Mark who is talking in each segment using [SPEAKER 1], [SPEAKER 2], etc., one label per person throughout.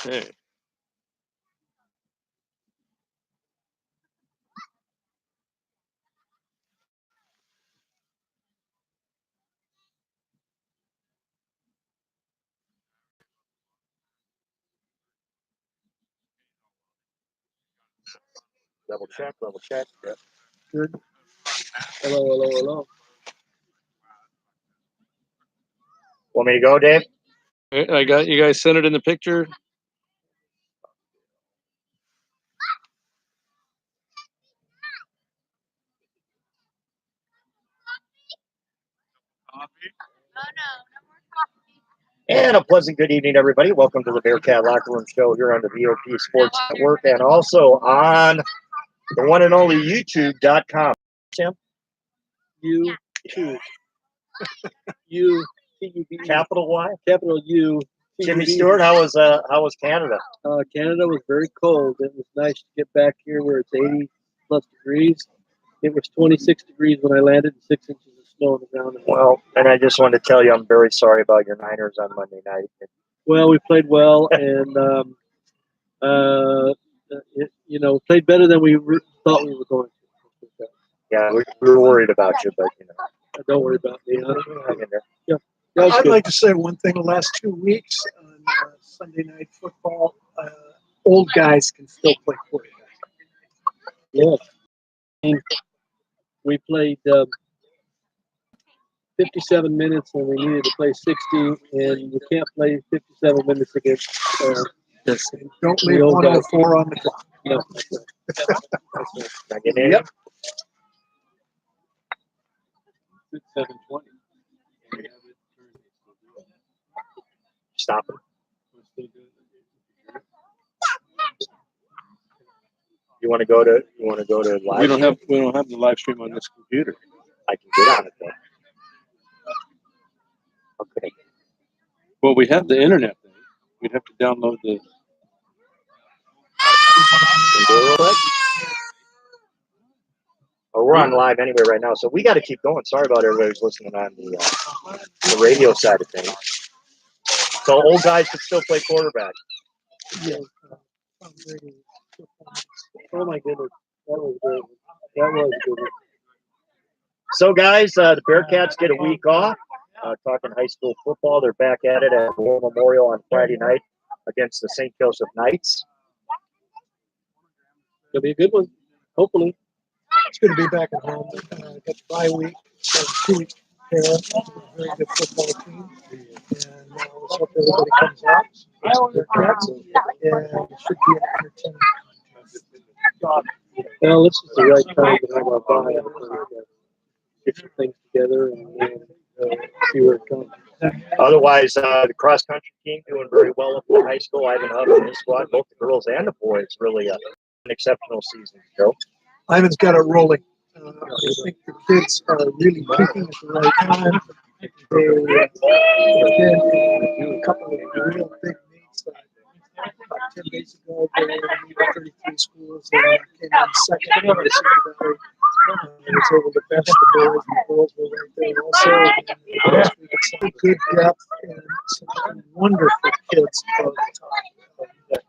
[SPEAKER 1] Okay.
[SPEAKER 2] Double check, level check. Yep.
[SPEAKER 3] Good. Hello.
[SPEAKER 2] Want me to go, Dave?
[SPEAKER 1] I got you guys centered in the picture.
[SPEAKER 2] And a pleasant good evening, everybody. Welcome to the Bearcat Locker Room Show here on the VOP Sports Network and also on the one and only YouTube.com. Sam?
[SPEAKER 3] YouTube. U-T-U-B.
[SPEAKER 2] Capital Y?
[SPEAKER 3] Capital U.
[SPEAKER 2] Jimmy Stewart, how was Canada?
[SPEAKER 3] Canada was very cold. It was nice to get back here where it's 80 plus degrees. It was 26 degrees when I landed and 6 inches of snow on the ground.
[SPEAKER 2] Well, and I just wanted to tell you I'm very sorry about your Niners on Monday night.
[SPEAKER 3] Well, we played well, and played better than we thought we were going to.
[SPEAKER 2] Yeah, we were worried about you, but
[SPEAKER 3] don't worry about me.
[SPEAKER 2] Yeah.
[SPEAKER 4] I'd like to say one thing. The last 2 weeks on Sunday Night Football, old guys can still play quarterback.
[SPEAKER 3] Yeah. We played 57 minutes, and we needed to play 60, and you can't play 57 minutes against.
[SPEAKER 4] Don't leave 104 on the clock.
[SPEAKER 3] No.
[SPEAKER 2] Yep.
[SPEAKER 3] 7:20.
[SPEAKER 2] Stop him. You want to go to live?
[SPEAKER 1] We don't have the live stream on this computer.
[SPEAKER 2] I can get on it though. Okay.
[SPEAKER 1] Well, we have the internet thing. We'd have to download the.
[SPEAKER 2] We're on live anyway right now, so we got to keep going. Sorry about everybody who's listening on the radio side of things. So old guys can still play quarterback.
[SPEAKER 3] Yeah. Oh my goodness, that was good. That was good.
[SPEAKER 2] So guys, the Bearcats get a week off. Talking high school football, they're back at it at War Memorial on Friday night against the St. Joseph Knights.
[SPEAKER 3] It'll be a good one, hopefully.
[SPEAKER 4] It's good to be back at home. Got the bye week, so 2 weeks to prepare. It's a very good football team. And let's hope everybody comes out. Bearcats, and it should be an entertaining.
[SPEAKER 3] Well, this is the right time to have our bye. Get some things together and see where it comes.
[SPEAKER 2] Otherwise, the cross country team doing very well up in high school. Ivan Hubb and his squad, both the girls and the boys, really an exceptional season. Joe,
[SPEAKER 4] Ivan's got it rolling. I think the kids are really peaking at the right time. They have been a couple of real big meets. About 10 days ago, they were in 33 schools. They came in second in the Simi Valley. They was able to bench the boys, and the girls were right there also. And last week, it's some good depth and some wonderful kids all the time.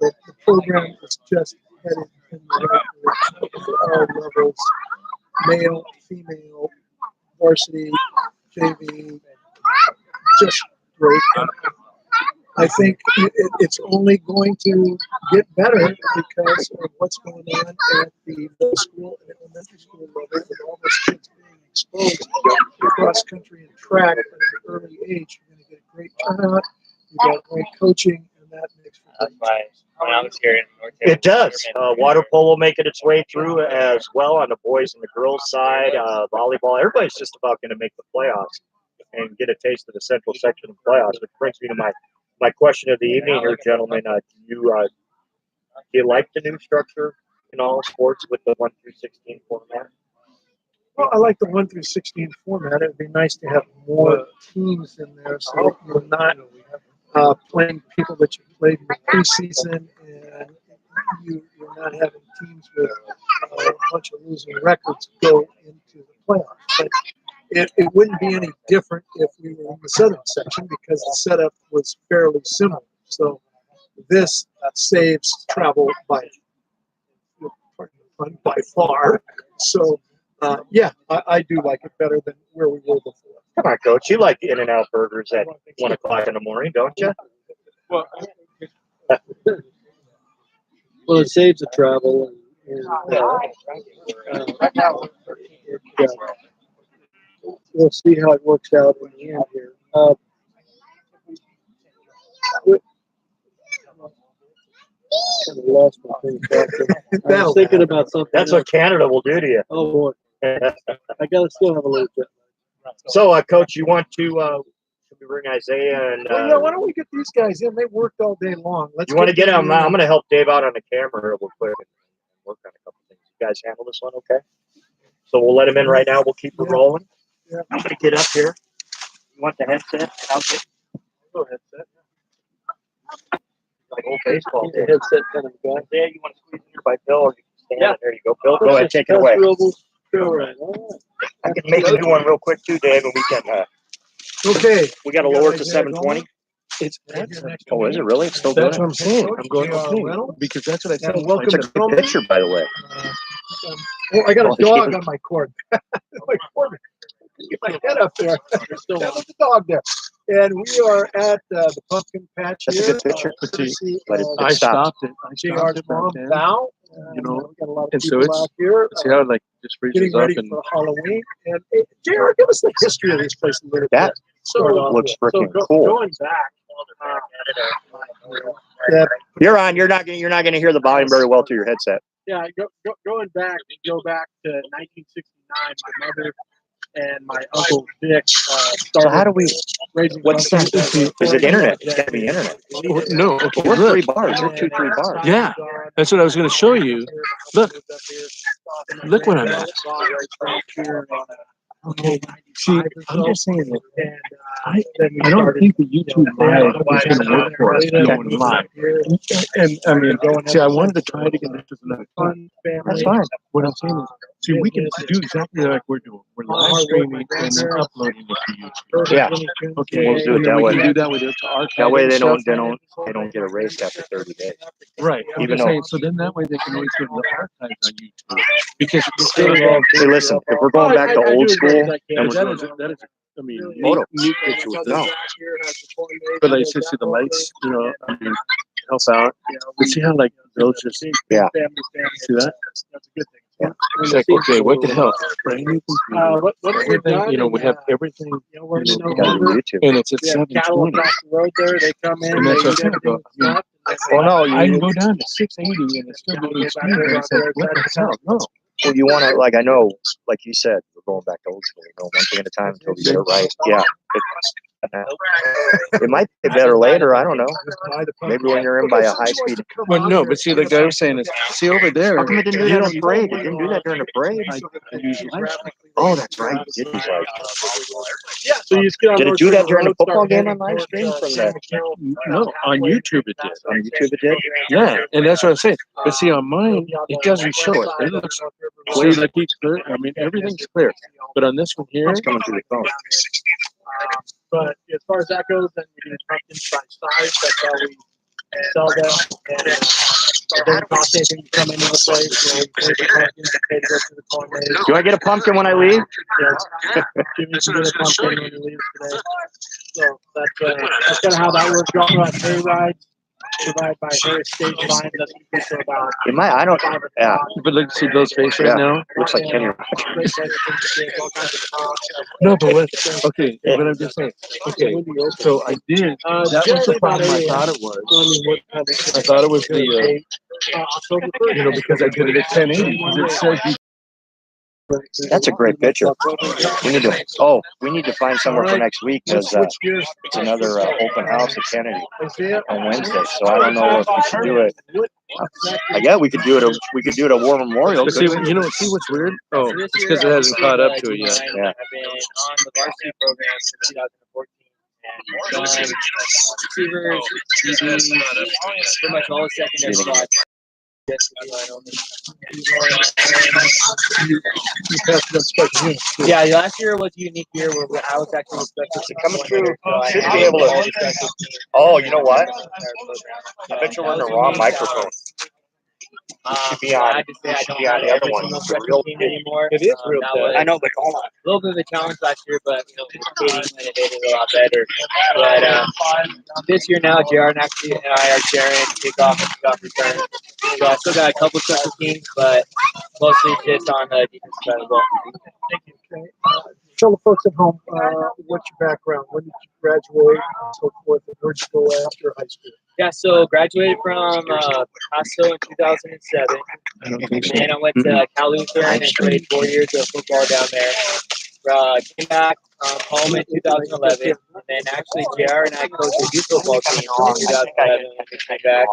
[SPEAKER 4] The program is just headed in the right direction at all levels, male, female, varsity, JV, just great. I think it's only going to get better because of what's going on at the middle school and elementary school level with all those kids being exposed to cross country and track at an early age. You're going to get a great turnout, you've got great coaching, and that makes for
[SPEAKER 5] That's why when I was here in North
[SPEAKER 2] it does. Water polo making its way through as well on the boys and the girls side. Volleyball, everybody's just about going to make the playoffs and get a taste of the central section of playoffs, which brings me to my question of the evening here, gentlemen. Do you like the new structure in all sports with the 1 through 16 format?
[SPEAKER 4] Well, I like the 1 through 16 format. It would be nice to have more teams in there so that you're not playing people that you played in the preseason and you're not having teams with a bunch of losing records go into the playoffs. But it wouldn't be any different if we were in the southern section because the setup was fairly similar. So this saves travel by far. So, yeah, I do like it better than where we were before.
[SPEAKER 2] Come on, Coach. You like In-N-Out burgers at 1 o'clock in the morning, don't you?
[SPEAKER 1] Well,
[SPEAKER 3] Well, it saves the travel. And we'll see how it works out in the end here. Kind of lost my thing. I was thinking about something.
[SPEAKER 2] That's what Canada will do to you.
[SPEAKER 3] Oh boy, I gotta still have a little bit.
[SPEAKER 2] So, Coach, you want to should we bring Isaiah and
[SPEAKER 4] Well, yeah, why don't we get these guys in? They worked all day long. Let's
[SPEAKER 2] you want to get
[SPEAKER 4] them
[SPEAKER 2] him? I'm going to help Dave out on the camera real quick and work on a couple things. You guys handle this one, okay? So we'll let him in right now. We'll keep it rolling.
[SPEAKER 4] Yeah.
[SPEAKER 2] I'm going to get up here. You want the headset? I'll get
[SPEAKER 3] Go ahead, Seth.
[SPEAKER 2] like old baseball.
[SPEAKER 3] He's a headset kind of guy.
[SPEAKER 2] Isaiah, you want to squeeze in here by Bill? Or you can stand
[SPEAKER 3] Yeah.
[SPEAKER 2] There you go, Bill. Go ahead, take it away.
[SPEAKER 3] Go right. All
[SPEAKER 2] I can make a new one real quick too, Dave, and we can.
[SPEAKER 4] Okay.
[SPEAKER 2] We got to
[SPEAKER 4] You got
[SPEAKER 2] lower it to
[SPEAKER 4] Isaiah
[SPEAKER 2] 720.
[SPEAKER 1] it's
[SPEAKER 2] Oh, is it really? It's still doing
[SPEAKER 1] that's what
[SPEAKER 2] it.
[SPEAKER 1] I'm saying. I'm going
[SPEAKER 4] JR
[SPEAKER 1] okay
[SPEAKER 4] Reynolds.
[SPEAKER 1] because that's what I said.
[SPEAKER 4] And welcome
[SPEAKER 2] It's a
[SPEAKER 4] to
[SPEAKER 2] good picture, by the way.
[SPEAKER 4] Oh, I got
[SPEAKER 2] Oh,
[SPEAKER 4] a dog
[SPEAKER 2] yeah.
[SPEAKER 4] on my cord. My cord. Get my head up there. There's a dog there. And we are at the pumpkin patch
[SPEAKER 2] That's a
[SPEAKER 4] here.
[SPEAKER 2] good picture.
[SPEAKER 4] Courtesy
[SPEAKER 2] But
[SPEAKER 4] of
[SPEAKER 1] I
[SPEAKER 2] stopped.
[SPEAKER 1] stopped it. I
[SPEAKER 4] JR's
[SPEAKER 1] stopped it back
[SPEAKER 4] mom,
[SPEAKER 1] then.
[SPEAKER 4] Val.
[SPEAKER 1] You know,
[SPEAKER 4] we got a lot of
[SPEAKER 1] and so
[SPEAKER 4] people
[SPEAKER 1] it's-
[SPEAKER 4] out here
[SPEAKER 1] See how it like just freezes
[SPEAKER 4] getting
[SPEAKER 1] up
[SPEAKER 4] ready
[SPEAKER 1] and
[SPEAKER 4] for Halloween. And JR, give us the history of this place a little
[SPEAKER 2] That
[SPEAKER 4] bit. Start off
[SPEAKER 2] looks
[SPEAKER 4] with.
[SPEAKER 2] freaking cool.
[SPEAKER 3] Going back.
[SPEAKER 4] That
[SPEAKER 2] You're on. You're not gonna hear the volume very well through your headset.
[SPEAKER 3] Yeah, going back. Go back to 1969. My mother and my uncle Dick started.
[SPEAKER 2] So how do we?
[SPEAKER 3] raising
[SPEAKER 2] What's that?
[SPEAKER 3] pumpkins.
[SPEAKER 2] Is it internet? It's gotta be internet.
[SPEAKER 1] no, okay,
[SPEAKER 2] We're
[SPEAKER 1] look.
[SPEAKER 2] 3 bars. We're 2-3 bars.
[SPEAKER 1] Yeah, that's what I was going to show you. Look what I'm at. Okay, see, I'm just saying that I don't think the YouTube Live is going to work for us going live. And I mean, see, I wanted to try it again. This was another time.
[SPEAKER 2] That's fine.
[SPEAKER 1] What I'm saying is, see, we can do exactly like we're doing. We're live streaming and then uploading it to YouTube.
[SPEAKER 2] Yeah.
[SPEAKER 1] Okay,
[SPEAKER 2] We'll do it
[SPEAKER 1] and then
[SPEAKER 2] that
[SPEAKER 1] we
[SPEAKER 2] way.
[SPEAKER 1] can do that with it to archive
[SPEAKER 2] That way
[SPEAKER 1] and
[SPEAKER 2] they
[SPEAKER 1] stuff.
[SPEAKER 2] don't get erased after 30 days.
[SPEAKER 1] Right. I'm
[SPEAKER 2] Even
[SPEAKER 1] just
[SPEAKER 2] though-
[SPEAKER 1] saying, so then that way they can always go to the archives on YouTube. Because instead of all
[SPEAKER 2] Hey, listen. If we're going back to old school, and we're
[SPEAKER 1] that
[SPEAKER 2] doing
[SPEAKER 1] is, I mean,
[SPEAKER 2] Photo.
[SPEAKER 1] neat picture with
[SPEAKER 2] No.
[SPEAKER 1] this. But like, see the lights, you know, I mean, help out. But see how like they'll just
[SPEAKER 2] Yeah.
[SPEAKER 1] see that?
[SPEAKER 3] That's a good thing.
[SPEAKER 1] It's like, okay, what the hell? Brand new computer.
[SPEAKER 3] What have we
[SPEAKER 1] Everything,
[SPEAKER 3] done?
[SPEAKER 1] you know, we have everything,
[SPEAKER 3] You know, we're in
[SPEAKER 1] you know,
[SPEAKER 2] You gotta do
[SPEAKER 3] November.
[SPEAKER 2] YouTube.
[SPEAKER 1] and it's at
[SPEAKER 3] We have cattle
[SPEAKER 1] 720.
[SPEAKER 3] across the road there. They come in.
[SPEAKER 1] And that's
[SPEAKER 3] they
[SPEAKER 1] what
[SPEAKER 3] eat
[SPEAKER 1] I'm saying about-
[SPEAKER 3] everything stuff, and
[SPEAKER 2] Well, no,
[SPEAKER 1] I can
[SPEAKER 2] you
[SPEAKER 1] go down to 680 and it's still be HD. And it's like, what the hell? No.
[SPEAKER 2] well, you want to like I know, like you said, we're going back to old school. You know, one thing at a time until we get it right. Yeah. It might be better later. I don't know. Maybe when you're in by a high speed.
[SPEAKER 1] But no, but see, like I was saying, is see over there.
[SPEAKER 2] How come it didn't do
[SPEAKER 1] you
[SPEAKER 2] that in
[SPEAKER 1] don't-
[SPEAKER 2] the parade? It didn't do that during the parade.
[SPEAKER 1] I use live stream.
[SPEAKER 2] Oh, that's right. You did use live
[SPEAKER 3] Yeah, so you just get on
[SPEAKER 2] Did it
[SPEAKER 3] North
[SPEAKER 2] do that
[SPEAKER 3] River
[SPEAKER 2] during the
[SPEAKER 3] Road,
[SPEAKER 2] football
[SPEAKER 3] start
[SPEAKER 2] game
[SPEAKER 3] heading
[SPEAKER 2] on live stream
[SPEAKER 3] towards,
[SPEAKER 2] from
[SPEAKER 3] San
[SPEAKER 2] the-
[SPEAKER 3] Mateo.
[SPEAKER 1] No, on YouTube it did.
[SPEAKER 2] on YouTube. It did.
[SPEAKER 1] Yeah, and that's what I'm saying. But see, on mine, it doesn't show it. It looks clear, like each clear. I mean, everything's clear. But on this one here,
[SPEAKER 2] It's coming through the phone.
[SPEAKER 3] But as far as that goes, then we do pumpkins by size. That's how we sell them. And it doesn't cost anything to come into the place. You know, we pay the pumpkins, we pay to go to the corn maze.
[SPEAKER 2] Do I get a pumpkin when I leave?
[SPEAKER 3] Yeah, Jimmy can get a pumpkin when he leaves today. So that's kind of how that works. We also have hay rides provided by Harris Stage Line. That's good for about
[SPEAKER 2] It might. I don't. Yeah.
[SPEAKER 1] but look, see those faces
[SPEAKER 2] Yeah.
[SPEAKER 1] now.
[SPEAKER 2] Looks like Kenny.
[SPEAKER 3] great place to get all kinds of
[SPEAKER 1] No, but what? Okay, but I'm just saying. Okay, so I did. That was the problem I thought it was. I thought it was the,
[SPEAKER 3] October 1st.
[SPEAKER 1] you know, because I did it at 1080. Because it says you
[SPEAKER 2] That's a great picture. We need to. Oh, we need to find somewhere for next week because
[SPEAKER 4] Switch gears.
[SPEAKER 2] it's another open house at Kennedy
[SPEAKER 4] Isaiah,
[SPEAKER 2] on Wednesday. So I don't know if we should do it. I guess we could do it. We could do it at War Memorial.
[SPEAKER 1] But see, you know, see what's weird? Oh, it's because it hasn't caught up to it yet.
[SPEAKER 2] Yeah.
[SPEAKER 5] I've been on the varsity program since 2014. And done receivers, DBs, pretty much all the secondary spots. Yes, to D-line only.
[SPEAKER 4] You passed it on special units. too.
[SPEAKER 5] Yeah, last year was a unique year where I was actually a special team
[SPEAKER 2] Coming through,
[SPEAKER 5] coordinator, so I
[SPEAKER 2] should
[SPEAKER 5] had
[SPEAKER 2] be able to-
[SPEAKER 5] all the special teams.
[SPEAKER 2] Oh, you know what?
[SPEAKER 5] The entire program.
[SPEAKER 2] I bet you're
[SPEAKER 5] That
[SPEAKER 2] on the
[SPEAKER 5] was
[SPEAKER 2] wrong
[SPEAKER 5] unique.
[SPEAKER 2] microphone.
[SPEAKER 5] Should
[SPEAKER 2] be on-
[SPEAKER 5] I just say I
[SPEAKER 2] should
[SPEAKER 5] don't
[SPEAKER 2] be on
[SPEAKER 5] have
[SPEAKER 2] the other
[SPEAKER 5] every
[SPEAKER 2] one.
[SPEAKER 5] single
[SPEAKER 2] It's
[SPEAKER 5] special
[SPEAKER 2] real
[SPEAKER 5] team
[SPEAKER 2] big.
[SPEAKER 5] anymore.
[SPEAKER 2] It is real
[SPEAKER 5] that
[SPEAKER 2] big.
[SPEAKER 5] was
[SPEAKER 2] I know, but hold on.
[SPEAKER 5] a little bit of a challenge last year, but Katie made it a lot better. But this year now, JR and I are sharing kickoff and kickoff return. So I still got a couple special teams, but mostly just on the defense side of the ball.
[SPEAKER 4] Okay. Tell the folks at home what's your background, when did you graduate, and so forth, and where'd you go after high school?
[SPEAKER 5] Yeah, so graduated from Paso in 2007.
[SPEAKER 1] I don't think so.
[SPEAKER 5] Then I went to Cal Lutheran and played 4 years of football down there. Came back home in 2011, and then actually JR and I coached a youth football team in 2011 when we came back.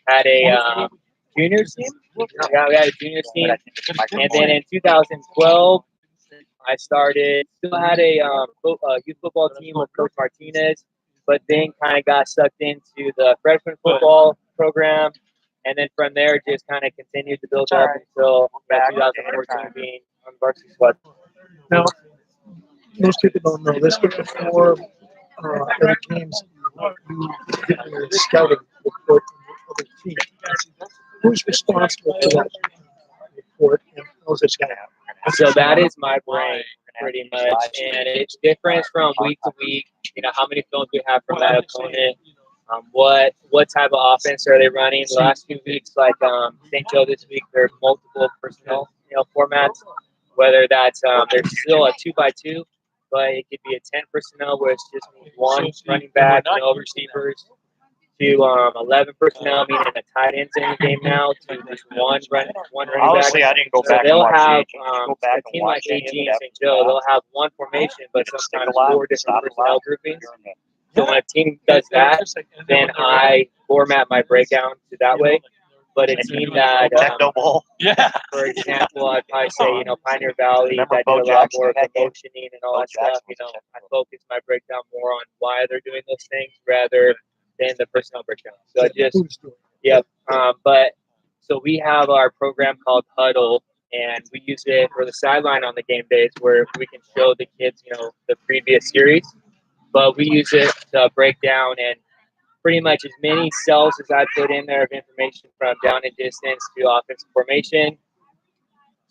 [SPEAKER 5] Had a juniors team. Yeah, we had a juniors team, and then in 2012 I started. Still had a youth football team with Coach Martinez, but then kind of got sucked into the freshman football program. And then from there, just kind of continued to build up until 2014 being on varsity squad.
[SPEAKER 4] Now, most people don't know this, but before any games, you did your scouting report on the other team. Who's responsible for that report, and how's it going to happen?
[SPEAKER 5] So that is my brain, pretty much, and it's different from week to week. You know, how many films we have from that opponent. What type of offense are they running? The last few weeks, like St. Joe this week, there are multiple personnel, formats. Whether that's there's still a 2x2, but it could be a 10 personnel where it's just one running back, no receivers, to 11 personnel, meaning a tight end's in the game now, to just one running back.
[SPEAKER 2] Honestly, I didn't go
[SPEAKER 5] So
[SPEAKER 2] back and
[SPEAKER 5] they'll
[SPEAKER 2] watch
[SPEAKER 5] have
[SPEAKER 2] the go back
[SPEAKER 5] a
[SPEAKER 2] and
[SPEAKER 5] team like
[SPEAKER 2] watch any of
[SPEAKER 5] AG
[SPEAKER 2] it
[SPEAKER 5] and St. Joe. They'll have one formation, but sometimes 4 different personnel groupings. So when a team does that, then I format my breakdown to that way. But a team that, for example, I'd probably say, Pioneer Valley, that did a lot more of the motioning and all that stuff. I focus my breakdown more on why they're doing those things rather than the personnel breakdown. So I just, but so we have our program called Huddle, and we use it for the sideline on the game days where we can show the kids, the previous series. But we use it to break down and pretty much as many cells as I put in there of information from down and distance to offensive formation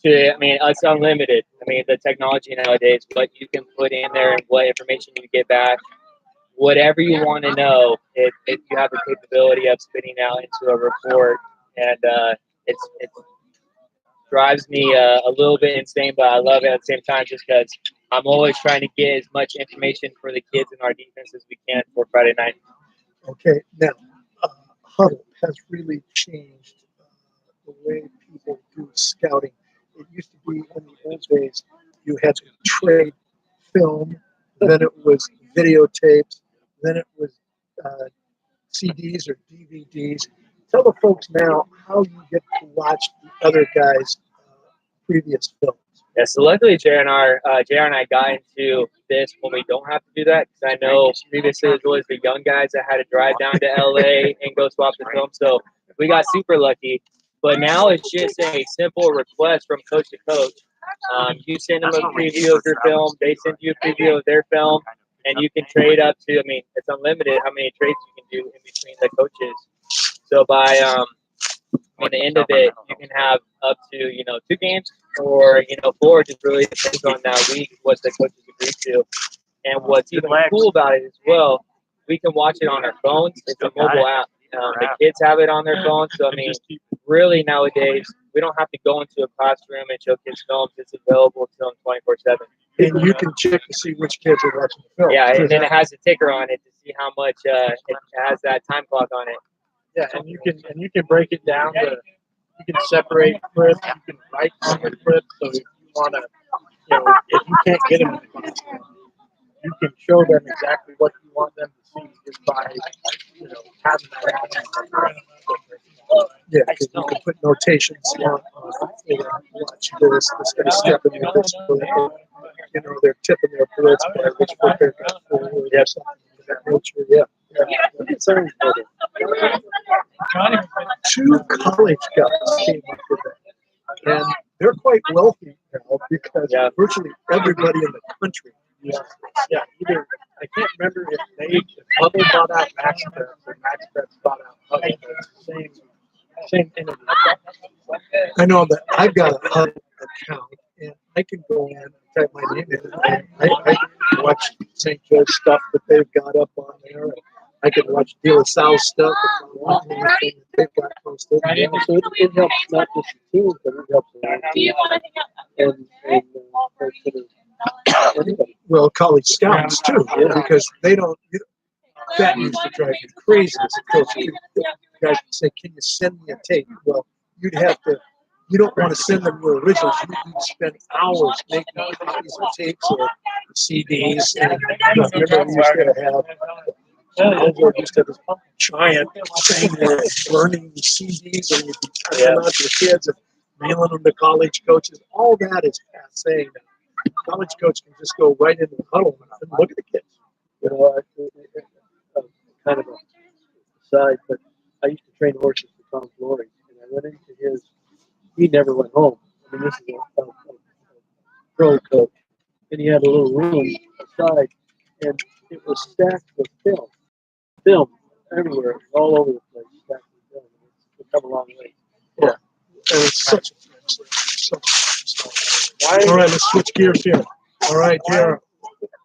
[SPEAKER 5] to, it's unlimited. The technology nowadays, what you can put in there and what information you get back, whatever you want to know, you have the capability of spitting out into a report. And it drives me a little bit insane, but I love it at the same time just because I'm always trying to get as much information for the kids in our defense as we can for Friday night.
[SPEAKER 4] Okay, now, Huddle has really changed the way people do scouting. It used to be in the old days, you had to trade film, then it was videotapes, then it was CDs or DVDs. Tell the folks now how you get to watch the other guys' previous films.
[SPEAKER 5] Yeah, so luckily JR and I got into this when we don't have to do that, because I know previously it was the young guys that had to drive down to LA and go swap the film. So we got super lucky. But now it's just a simple request from coach to coach. You send them a preview of your film, they send you a preview of their film, and you can trade up to, it's unlimited how many trades you can do in between the coaches. So by the end of it, you can have up to, 2 games or, 4. Just really depends on that week what the coaches agree to. And what's even cool about it as well, we can watch it on our phones. It's a mobile app. The kids have it on their phones. So, really nowadays, we don't have to go into a classroom and show kids films. It's available to them 24/7.
[SPEAKER 4] And you can check to see which kids are watching the film.
[SPEAKER 5] Yeah, and then it has a ticker on it to see how much it has that time clock on it.
[SPEAKER 3] Yeah, and you can break it down to, you can separate clips, you can write on the clips. So if you want to, if you can't get them in the classroom, you can show them exactly what you want them to see just by, having that.
[SPEAKER 4] Yeah, because you can put notations on watch this guy's stepping in this foot. They're tipping their bullets by which foot they're going forward or something of that nature. Yeah. It's very important. 2 college guys came up with that. And they're quite wealthy now because virtually everybody in the country uses this.
[SPEAKER 3] Yeah, either I can't remember if Hubble bought out MaxPreps or MaxPreps bought out Hubble. It's the same entity.
[SPEAKER 4] I know that I've got a Hubble account, and I can go in and type my name in. And I can watch St. Joe's stuff that they've got up on there. I can watch De La Salle stuff if I want anything that they've got posted.
[SPEAKER 3] Yeah, so it helps not just the teams, but it helps anybody.
[SPEAKER 4] Well, college scouts too, because they don't. That used to drive me crazy as a coach. You guys would say, "Can you send me a tape?" Well, you'd have to. You don't want to send them your originals. You'd spend hours making copies of tapes or CDs. And remember, we used to have. Used to have this giant thing where burning CDs and you'd be turning them out to the kids and mailing them to college coaches. All that is passé now. College coach can just go right into the huddle and look at the kids.
[SPEAKER 3] You know, kind of a side, but I used to train horses for Tom Glory, and I went into his. He never went home. I mean, this is a pro coach, and he had a little room aside, and it was stacked with film everywhere, all over the place, stacked with film. It's come a long way.
[SPEAKER 4] Yeah, and it's such a all right, let's switch gears here. All right, JR,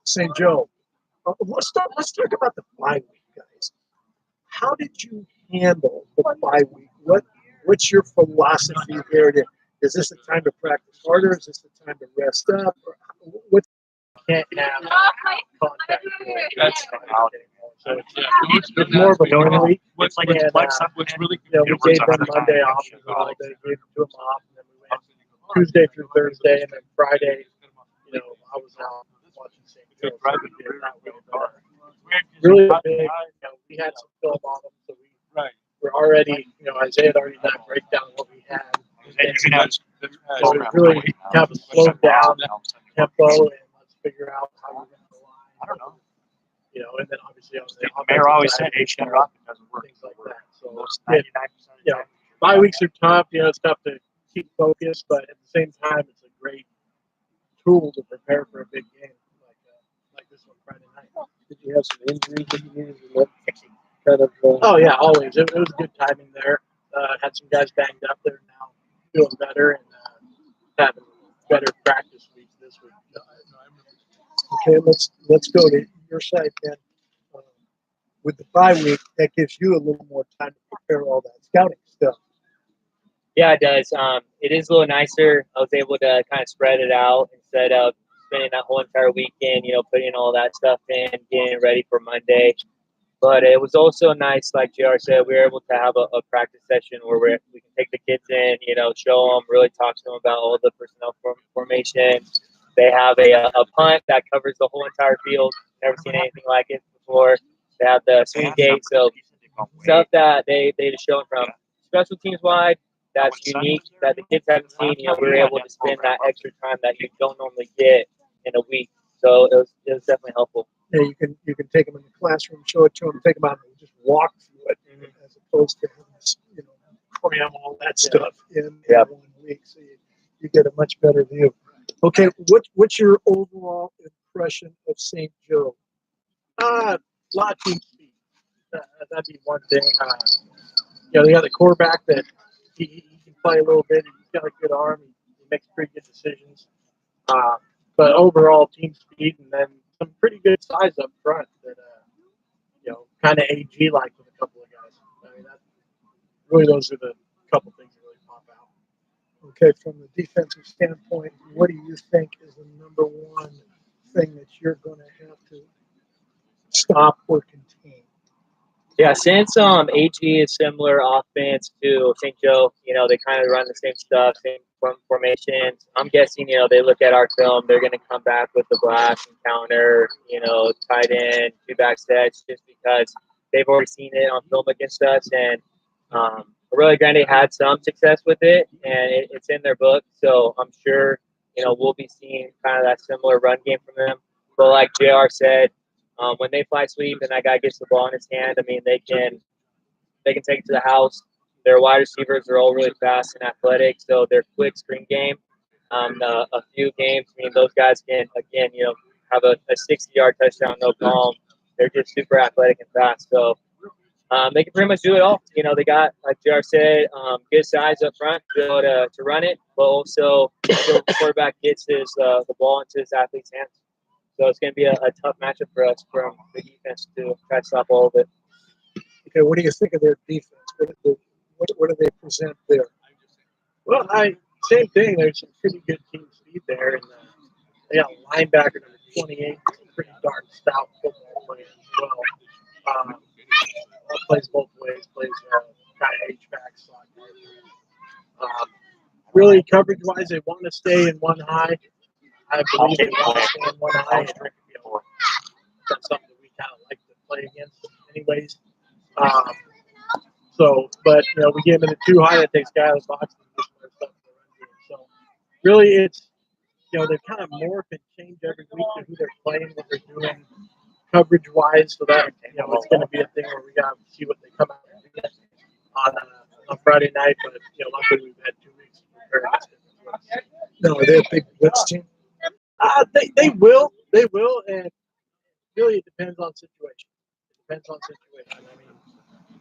[SPEAKER 4] St. Joe. Let's talk about the bye week, guys. How did you handle the bye week? What's your philosophy there? Is this a time to practice harder? Is this a time to rest up? What
[SPEAKER 3] Can't have contact.
[SPEAKER 2] That's
[SPEAKER 3] So it's more of a normal week.
[SPEAKER 1] What's like
[SPEAKER 3] And,
[SPEAKER 1] what's really
[SPEAKER 3] we gave them Monday off. They gave them off, and then we went Tuesday through Thursday, and then Friday, I was out watching St. Joe. Really big. We had some film on them, so we're already, Isaiah had already done a breakdown of what we had. So we really kind of slowed down tempo and let's figure out how we're going to go on.
[SPEAKER 2] I don't know.
[SPEAKER 3] And then obviously on
[SPEAKER 2] The mayor always said H.N. Rock doesn't work.
[SPEAKER 3] Things like that. So
[SPEAKER 2] Most
[SPEAKER 3] yeah,
[SPEAKER 2] 99%
[SPEAKER 3] bye weeks are tough. It's tough to keep focused, but at the same time, it's a great tool to prepare for a big game like this one Friday night.
[SPEAKER 5] Did you have some injuries that you needed to look kind of?
[SPEAKER 3] Oh yeah, always. It was good timing there. Had some guys banged up there now, feeling better and having better practice weeks this week.
[SPEAKER 4] Okay, let's go to your side then. With the bye week, that gives you a little more time to prepare all that scouting stuff.
[SPEAKER 5] Yeah, it does. It is a little nicer. I was able to kind of spread it out instead of spending that whole entire weekend, putting all that stuff in, getting ready for Monday. But it was also nice, like JR said, we were able to have a practice session where we can take the kids in, show them, really talk to them about all the personnel formation. They have a punt that covers the whole entire field. Never seen anything like it before. They have the swing gate, so stuff that they just shown from special teams wide that's unique that the kids haven't seen. We were able to spend that extra time that you don't normally get in a week. So it was definitely helpful.
[SPEAKER 4] Yeah, you can take them in the classroom, show it to them, take them out and just walk through it, as opposed to cram all that stuff in 1 week. So you get a much better view. Okay, what's your overall impression of St. Joe?
[SPEAKER 3] A lot of team speed. That'd be one thing. They got a quarterback that he can play a little bit. He's got a good arm. He makes pretty good decisions. But overall, team speed, and then some pretty good size up front that, kind of AG-like with a couple of guys. I mean, those are the couple things that really pop out.
[SPEAKER 4] Okay, from the defensive standpoint, what do you think is the number one thing that you're going to have to stop or contain?
[SPEAKER 5] Yeah, since AG is similar offense to St. Joe, they kind of run the same stuff, same formations. I'm guessing, they look at our film, they're going to come back with the blast and counter, tight end, two back sets, just because they've already seen it on film against us. And Aurelia Grande had some success with it, and it's in their book. So I'm sure, we'll be seeing kind of that similar run game from them. But like JR said, when they fly sweep and that guy gets the ball in his hand, I mean, they can they can take it to the house. Their wide receivers are all really fast and athletic, so their quick screen game. A few games, I mean, those guys can again, have a 60-yard touchdown, no problem. They're just super athletic and fast, so they can pretty much do it all. They got, like JR said, good size up front to be able to run it, but also the quarterback gets the ball into his athlete's hands. So it's going to be a tough matchup for us from the defense to try to stop all of it.
[SPEAKER 4] Okay, what do you think of their defense? What do they present there?
[SPEAKER 3] Well, same thing. There's some pretty good team speed there, and they got a linebacker number 28, pretty darn stout football player as well. Plays both ways. Plays kind of H-back slot. Really, coverage-wise, they want to stay in one high. I believe they want to stay in one high. And, that's something that we kind of like to play against, anyways. But we get them in a too high, that takes guy out of the box and gets more stuff in the run game. So, really, it's they kind of morph and change every week to who they're playing, what they're doing, coverage-wise. So that it's going to be a thing where we got to see what they come out with on Friday night. But luckily we've had 2 weeks to prepare.
[SPEAKER 4] No, are they a big blitz team?
[SPEAKER 3] They will, and really it depends on situation.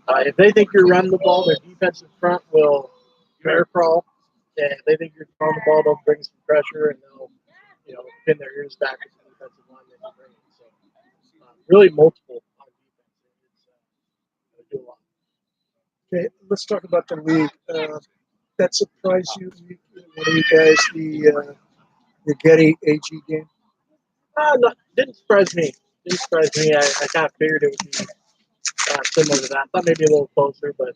[SPEAKER 3] I mean, if they think you're running the ball, their defensive front will bear crawl. And if they think you're throwing the ball, they'll bring some pressure and they'll, pin their ears back with the defensive line they can bring. So, really multiple on defense. They do a lot.
[SPEAKER 4] Okay, let's talk about the league. That surprised you, one of you guys, the Getty AG game?
[SPEAKER 3] No, didn't surprise me. I kind of figured it would be similar to that. I thought maybe a little closer, but.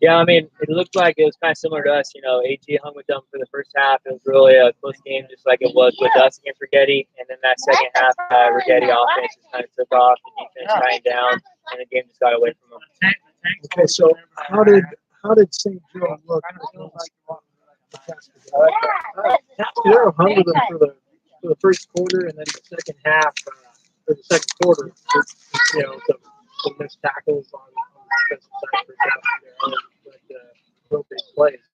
[SPEAKER 5] Yeah, I mean, it looked like it was kind of similar to us. AG hung with them for the first half. It was really a close game, just like it was with us against Rigetti. And then that second half, Rigetti offense just kind of took off. The defense dying down, and the game just got away from them.
[SPEAKER 4] Okay, so how did St. Joe look?
[SPEAKER 3] They're hung with them for the first quarter, and then the second half, or the second quarter, some missed tackles on the defensive side for Cascadero, but real big plays.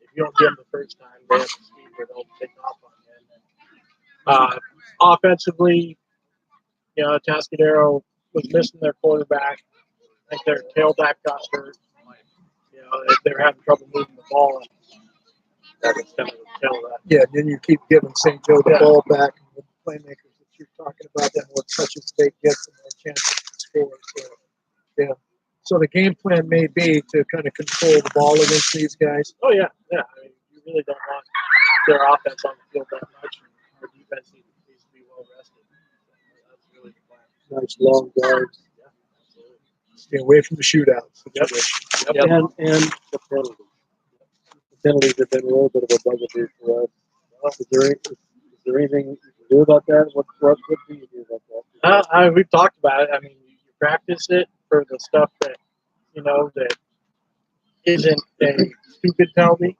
[SPEAKER 3] If you don't get them the first time, they have the speed where they'll take off on you. Offensively, Tascadero was missing their quarterback. I think their tailback got hurt. They're having trouble moving the ball. That was kind of the tail of that.
[SPEAKER 4] Yeah, then you keep giving St. Joe the ball back, and the playmakers that you're talking about, the more touches they get, the more chances to score. So, yeah. So the game plan may be to kind of control the ball against these guys.
[SPEAKER 3] Oh, yeah. I mean, you really don't want their offense on the field that much. Our defense needs to be well rested. That's really the plan.
[SPEAKER 4] Nice long guards.
[SPEAKER 3] Yeah, absolutely.
[SPEAKER 4] Stay away from the shootouts.
[SPEAKER 3] Yep.
[SPEAKER 4] And the penalties. The penalties have been a little bit of a bugaboo for us. Is there anything you can do about that? What do you do about that?
[SPEAKER 3] We've talked about it. I mean, you practice it for the stuff that, that isn't a stupid penalty.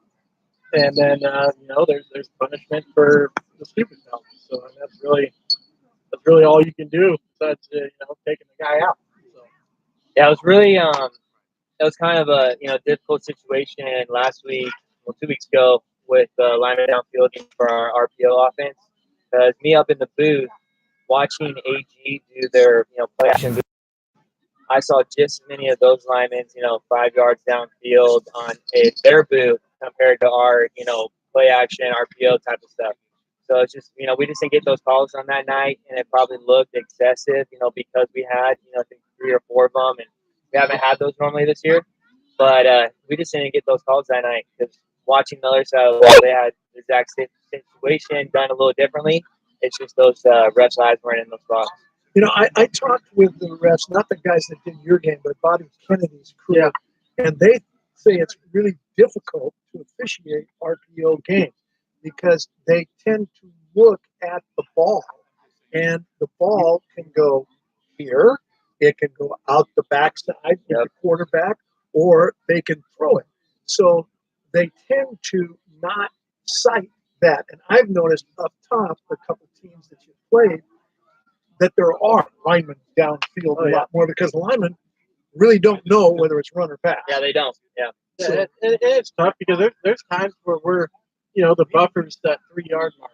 [SPEAKER 3] And then, there's punishment for the stupid penalty. So that's really all you can do besides, taking the guy out. So.
[SPEAKER 5] Yeah, it was really it was kind of a difficult situation last week, 2 weeks ago, with lineman downfield for our RPO offense. Because me up in the booth watching AG do their play action, I saw just as many of those linemen 5 yards downfield on their booth compared to our play action RPO type of stuff. So it's just we just didn't get those calls on that night, and it probably looked excessive because we had I think 3 or 4 of them, and we haven't had those normally this year. But we just didn't get those calls that night because watching the other side of the ball, they had the exact same situation done a little differently. It's just those refs' eyes weren't in those spots.
[SPEAKER 4] I talked with the refs, not the guys that did your game, but Bobby Kennedy's crew, and they say it's really difficult to officiate RPO games because they tend to look at the ball, and the ball can go here, it can go out the backside of the quarterback, or they can throw it. So they tend to not cite that. And I've noticed up top, a couple teams that you played, that there are linemen downfield a lot more because linemen really don't know whether it's run or pass.
[SPEAKER 5] Yeah, they don't. Yeah.
[SPEAKER 3] Yeah, it's tough because there's times where we're, the buffer's that 3 yard mark.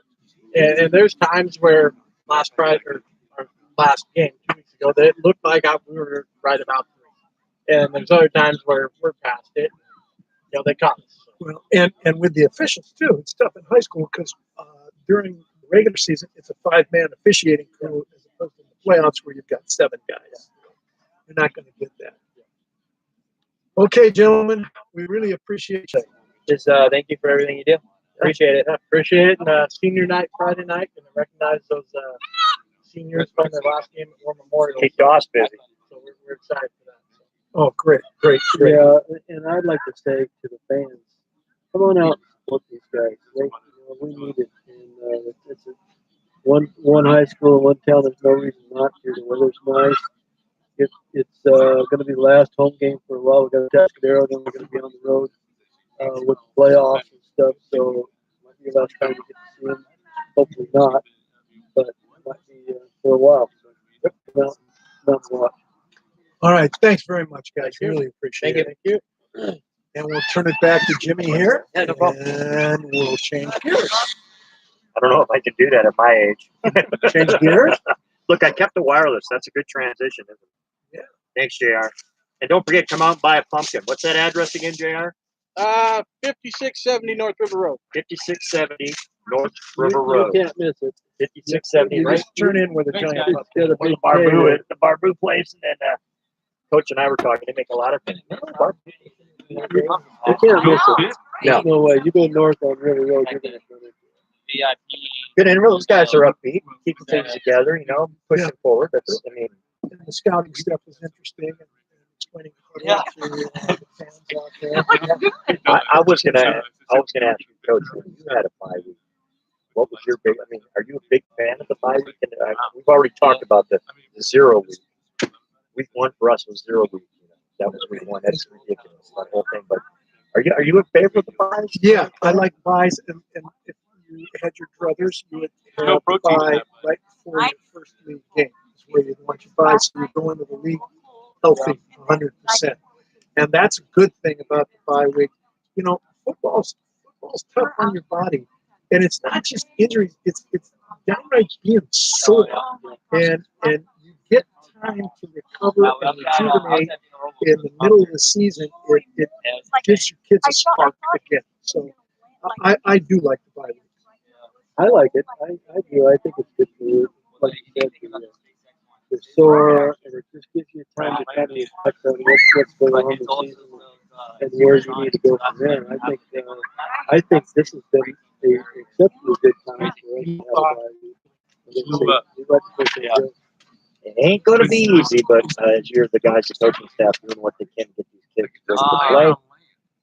[SPEAKER 3] And there's times where last Friday or last game 2 weeks ago, that it looked like we were right about 3. And there's other times where we're past it. They caught us.
[SPEAKER 4] Well, and with the officials too, it's tough in high school because during the regular season, it's a 5-man officiating crew as opposed to the playoffs where you've got 7 guys. You're not going to get that. Okay, gentlemen, we really appreciate you.
[SPEAKER 5] Just thank you for everything you do. Appreciate it.
[SPEAKER 3] Appreciate it. And senior night Friday night, and recognize those seniors from their last game at War Memorial.
[SPEAKER 2] Keep Doss busy.
[SPEAKER 3] So we're excited for that.
[SPEAKER 4] Oh, great.
[SPEAKER 6] Yeah, and I'd like to say to the fans, come on out and support these guys. We need it. And it's one high school in one town. There's no reason not to. The weather's nice. It's going to be the last home game for a while. We've got Tascadero, then we're going to be on the road with the playoffs and stuff. So it might be the last time we get to see them. Hopefully not, but it might be for a while. So come out and watch.
[SPEAKER 4] All right. Thanks very much, guys. Really appreciate
[SPEAKER 5] Thank you.
[SPEAKER 4] it. And we'll turn it back to Jimmy here, and we'll change gears.
[SPEAKER 2] I don't know if I can do that at my age.
[SPEAKER 4] Change gears?
[SPEAKER 2] Look, I kept the wireless. That's a good transition, isn't it?
[SPEAKER 4] Yeah.
[SPEAKER 2] Thanks, JR. And don't forget, come out and buy a pumpkin. What's that address again, JR?
[SPEAKER 3] 5670 North River Road.
[SPEAKER 2] 5670 North River Road.
[SPEAKER 6] You can't miss it.
[SPEAKER 2] 5670,
[SPEAKER 4] You
[SPEAKER 2] right?
[SPEAKER 4] just turn in with a giant
[SPEAKER 6] It's
[SPEAKER 4] pumpkin.
[SPEAKER 6] got a
[SPEAKER 2] Where
[SPEAKER 6] big
[SPEAKER 2] the
[SPEAKER 6] tail.
[SPEAKER 2] the Barbu place, and then Coach and I were talking. They make a lot of things.
[SPEAKER 6] You can't miss it.
[SPEAKER 2] No.
[SPEAKER 6] There's no way. You go north on River Road, you're going to run it.
[SPEAKER 2] Good, and those guys are upbeat, keeping things together, pushing forward. That's,
[SPEAKER 4] And the scouting stuff is interesting. And explaining to the fans out there.
[SPEAKER 2] I was gonna ask you, Coach, when you had a bye week, what was your big? Are you a big fan of the bye week? And we've already talked about the 0 week. Week 1 for us was 0 week. That was week 1. That's ridiculous, that whole thing. But are you in favor of the buys?
[SPEAKER 4] Yeah, I like buys. And if you had your druthers, you would have a buy right before your first league game. Is where you'd want your buy, so you go into the league healthy 100%. And that's a good thing about the bye week. Football's tough on your body. And it's not just injuries, it's downright being sore. And you get time to recover and rejuvenate in the middle of the season. It gives your kids a spark again. So I do like the bye week.
[SPEAKER 6] I like it. I do. I think it's good for you. Like you said, you're sore, and it just gives you time to kind of reflect on what's going on in the season and where you need to go from there. I think this has been an exceptionally good time for us to have a bye week.
[SPEAKER 2] It ain't going to be easy, but as you're the guys, the coaching staff, doing what they can to get these kids ready to play.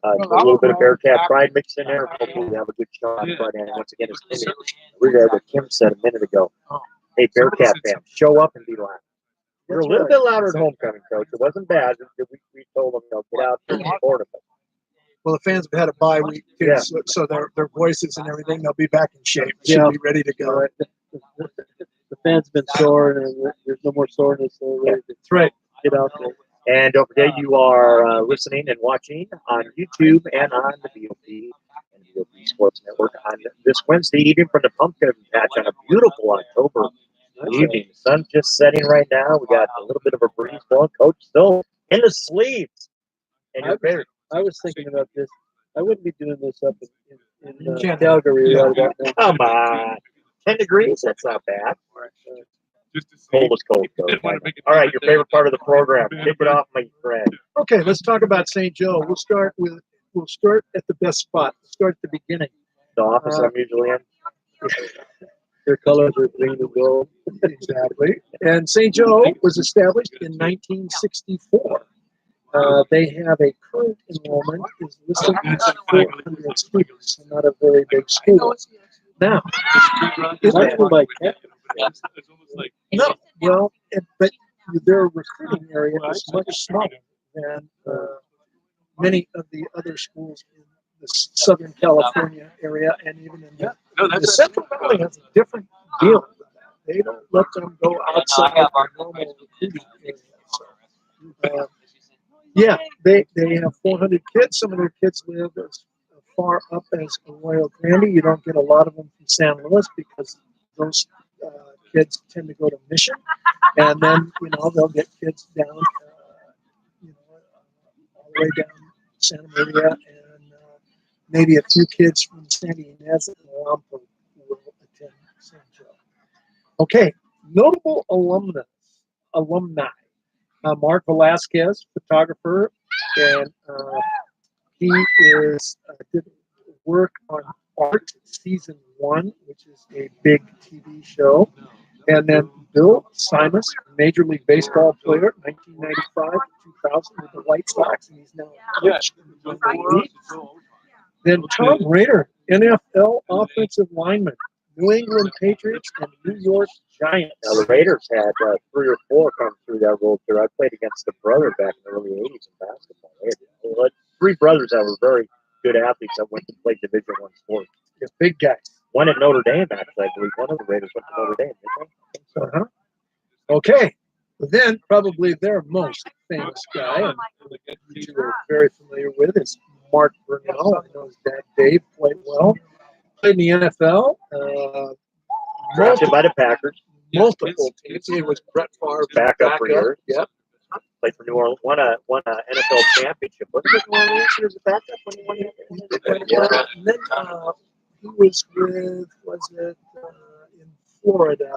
[SPEAKER 2] A little bit of Bearcat pride mixed in there. Hopefully, we have a good show on Friday. And once again, it's Timmy. We're there what Kim said a minute ago. Hey, Bearcat fans, show up and be loud. We're a little bit louder at homecoming, Coach. It wasn't bad. We told them, get out there and support them.
[SPEAKER 4] Well, the fans have had a bye week too,
[SPEAKER 2] Yeah.
[SPEAKER 4] so their voices and everything, they'll be back in shape. Should be ready to go.
[SPEAKER 6] The fans have been sore, and there's no more soreness. So they're ready to
[SPEAKER 4] That's right.
[SPEAKER 6] get out there.
[SPEAKER 2] And don't forget, you are listening and watching on YouTube and on the VOP and VOP Sports Network on this Wednesday evening from the Pumpkin Patch on a beautiful October evening. The sun's just setting right now. We got a little bit of a breeze blowing. Coach still in the sleeves. And your favorite.
[SPEAKER 6] I was thinking about this. I wouldn't be doing this up in Calgary right about now.
[SPEAKER 2] Come on. 10 degrees? That's not bad. Cold is cold, though. All right, your favorite part of the program. Kick it off, my friend.
[SPEAKER 4] Okay, let's talk about St. Joe. We'll start at the best spot. We'll start at the beginning.
[SPEAKER 2] The office I'm usually in.
[SPEAKER 6] Their colors are green and gold.
[SPEAKER 4] Exactly. And St. Joe was established in 1964. They have a current enrollment is listed at 400 students, so not a very big school. Now, no, well, but their recruiting area is much smaller than many of the other schools in the Southern California area, and even in the Central Valley has a different deal. they don't let them go outside the normal recruiting area. So, yeah, they have 400 kids. Some of their kids live as far up as Arroyo Grande. You don't get a lot of them from San Luis because those kids tend to go to Mission, and then they'll get kids down, all the way down Santa Maria, and maybe a few kids from Santa Ynez and Lampo will attend San Joe. Okay, notable alumni. Mark Velasquez, photographer, and he did work on Art Season 1, which is a big TV show. And then Bill Simas, Major League Baseball player, 1995 to 2000 with the White Sox, and he's now coach in the minor league. Then Tom Rader, NFL offensive lineman, New England Patriots and New York Giants.
[SPEAKER 2] Now, the Raiders had 3 or 4 come through that road there. I played against the brother back in the early 80s in basketball. They had 3 brothers that were very good athletes that went to play Division I sports.
[SPEAKER 4] The big guys.
[SPEAKER 2] One at Notre Dame, actually. I believe one of the Raiders went to Notre Dame, didn't they?
[SPEAKER 4] Uh-huh. Okay. Then probably their most famous guy, and you are very familiar with, is Mark Brunell. I know his dad Dave played well. Played in the NFL.
[SPEAKER 2] Drafted by the Packers.
[SPEAKER 4] Multiple teams. He was Brett Favre's
[SPEAKER 2] Backup for years.
[SPEAKER 4] Yep.
[SPEAKER 2] Played for New Orleans. Won a NFL championship. Wasn't it New Orleans? He was a backup when he won it.
[SPEAKER 4] Yeah. And then he was with, in Florida?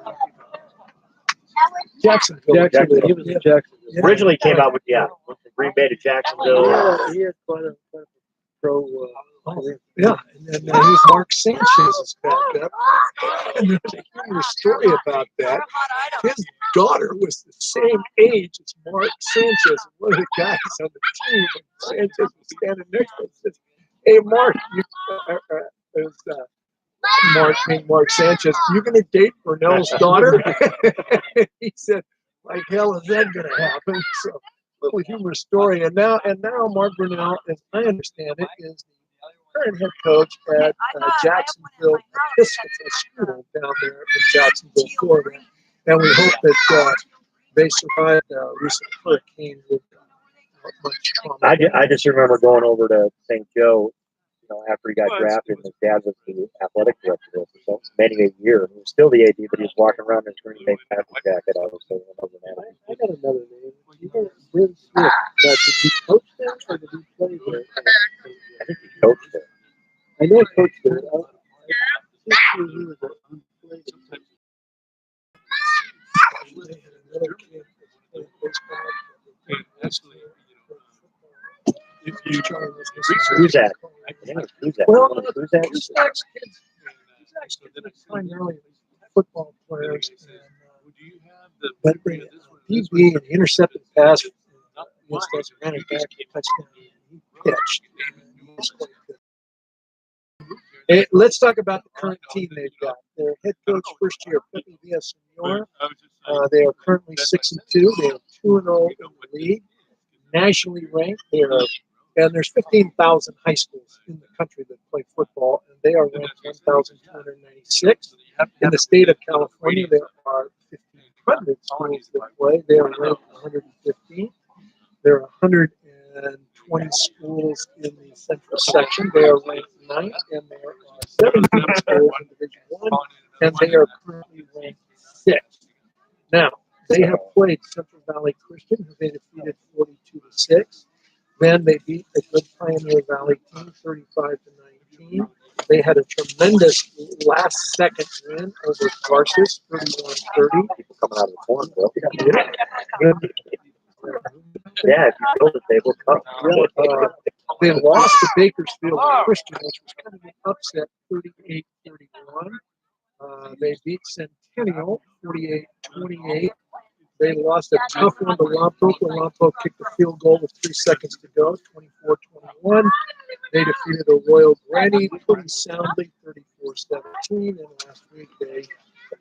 [SPEAKER 4] Jacksonville.
[SPEAKER 6] He was in Jacksonville.
[SPEAKER 4] Yeah.
[SPEAKER 2] Originally came out with, went from Green Bay to Jacksonville.
[SPEAKER 6] Yeah, he had quite a pro.
[SPEAKER 4] Yeah, and then he's Mark Sanchez's backup. And there's a humorous story about that. His daughter was the same age as Mark Sanchez, and one of the guys on the team. Sanchez was standing next to him and says, "Hey, Mark, Mark Sanchez, you going to date Brunell's daughter?" He said, "Like hell is that going to happen?" So, little humorous story. And now Mark Brunell, as I understand it, is the current head coach at Jacksonville Episcopal School down there in Jacksonville, Florida. And we hope that they survive the recent hurricane without much trauma.
[SPEAKER 2] I just remember going over to St. Joe, after he got drafted, and his dad was the athletic director there for so many a year. And he was still the AD, but he was walking around in his Green Bay Packers jacket. I
[SPEAKER 6] got another name. Bryn Smith. Did he coach there or did he play there?
[SPEAKER 2] I think he coached there.
[SPEAKER 6] I know he coached there. I think he was an unplayed.
[SPEAKER 2] Who's that?
[SPEAKER 4] Well, Kuzak's kids primarily football players, but DB and intercepted pass against us, ran it back, touchdown, he pitched. Hey, let's talk about the current team they've got. Their head coach first year, Pepe Villasenor. They are currently 6-2. They are 2-0 in the league. Nationally ranked, and there's 15,000 high schools in the country that play football, and they are ranked 1,296. In the state of California, there are 1,500 schools that play. They are ranked 115. There are 120 schools in the central section. They are ranked 9th, and there are 17 schools in Division 1, and they are currently ranked 6th. Now, they have played Central Valley Christian, who they defeated 42-6. Then they beat the good Pioneer Valley team 35-19. They had a tremendous last-second win over Garces, 31-30.
[SPEAKER 2] People coming out of the corn, bro. Yeah, if you build it, they will come.
[SPEAKER 4] They lost to Bakersfield Christian, which was kind of an upset, 38-31. They beat Centennial, 48-28. They lost a tough one to Lompoc. Lompoc kicked the field goal with 3 seconds to go, 24-21. They defeated Arroyo Grande pretty soundly, 34-17. And last week they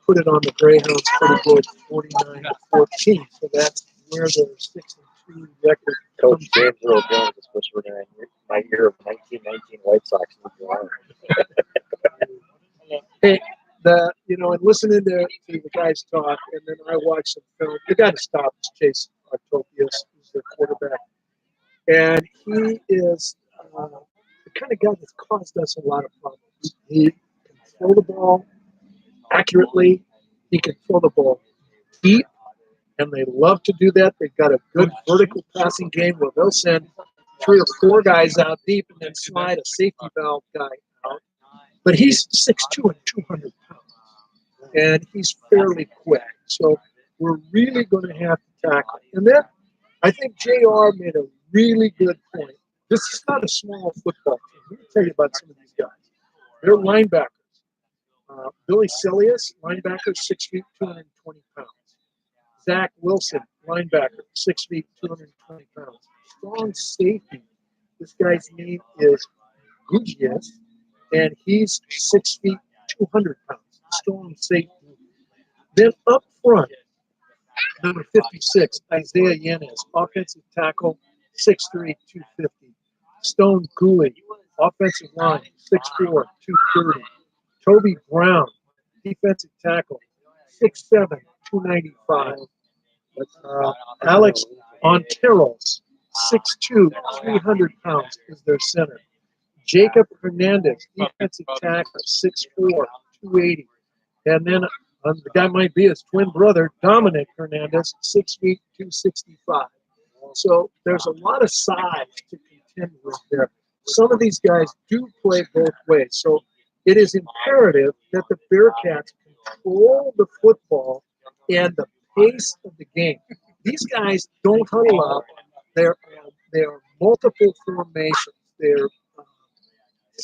[SPEAKER 4] put it on the Greyhounds pretty good, 49-14. So that's where their 6-2 record.
[SPEAKER 2] Coach James Earl Jones is whispering in my ear of 1919 White Sox.
[SPEAKER 4] Hey, and listening to the guys talk, and then I watched some film. The guy to stop is Chase Octopius, who's their quarterback, and he is the kind of guy that's caused us a lot of problems. He can throw the ball accurately. He can throw the ball deep, and they love to do that. They've got a good vertical passing game where they'll send 3 or 4 guys out deep and then slide a safety valve guy out. But he's 6'2" and 200 pounds, and he's fairly quick. So we're really going to have to tackle. And then I think JR made a really good point. This is not a small football team. Let me tell you about some of these guys. They're linebackers. Billy Silius, linebacker, 6 feet, 220 pounds. Zach Wilson, linebacker, 6 feet, 220 pounds. Strong safety. This guy's name is Gugias, and he's 6 feet, 200 pounds. Strong safety. Then up front, number 56, Isaiah Yanez, offensive tackle, 6'3", 250. Stone Cooley, offensive line, 6'4", 230. Toby Brown, defensive tackle, 6'7", 295. Alex Onteros, 6'2", 300 pounds, is their center. Jacob Hernandez, defensive tackle, 6'4", 280. And then the guy might be his twin brother, Dominic Hernandez, 6 feet, 265. So there's a lot of size to contend with there. Some of these guys do play both ways. So it is imperative that the Bearcats control the football and the pace of the game. These guys don't huddle up. They're multiple formations. They're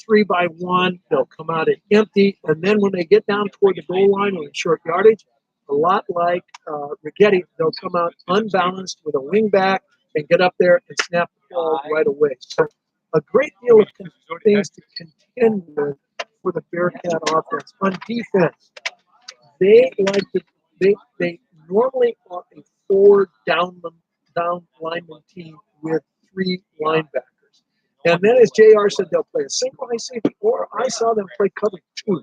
[SPEAKER 4] 3-by-1. They'll come out at empty, and then when they get down toward the goal line or in short yardage, a lot like Rigetti, they'll come out unbalanced with a wing back and get up there and snap the ball right away. So a great deal of things to contend with for the Bearcat offense. On defense, they normally are a 4 down lineman team with 3 linebackers. And then, as JR said, they'll play a single high safety, or I saw them play cover 2,